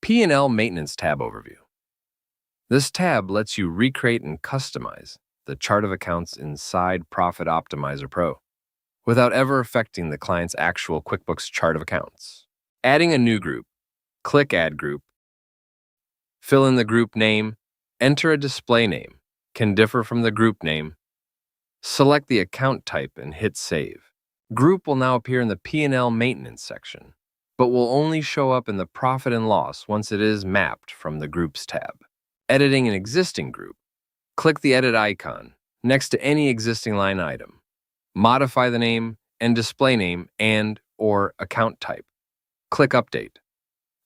P&L Maintenance tab overview. This tab lets you recreate and customize the chart of accounts inside Profit Optimizer Pro without ever affecting the client's actual QuickBooks chart of accounts. Adding a new group, click Add Group, fill in the group name, enter a display name, can differ from the group name, select the account type and hit Save. Group will now appear in the P&L Maintenance section, but will only show up in the Profit and Loss once it is mapped from the Groups tab. Editing an existing group, click the Edit icon next to any existing line item. Modify the name and display name and/or account type. Click Update.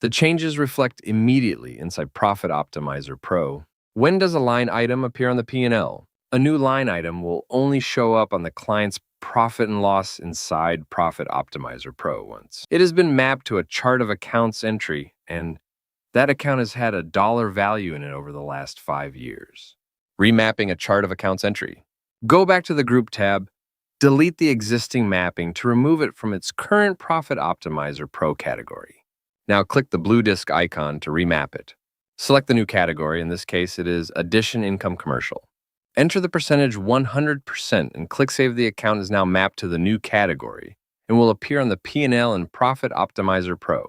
The changes reflect immediately inside Profit Optimizer Pro. When does a line item appear on the P&L? A new line item will only show up on the client's profit and loss inside Profit Optimizer Pro once it has been mapped to a chart of accounts entry and that account has had a dollar value in it over the last 5 years. Remapping a chart of accounts entry. Go back to the Group tab, delete the existing mapping to remove it from its current Profit Optimizer Pro category. Now click the blue disk icon to remap it. Select the new category, in this case it is Addition Income Commercial. Enter the percentage 100% and click Save. The account is now mapped to the new category and will appear on the P&L and Profit Optimizer Pro.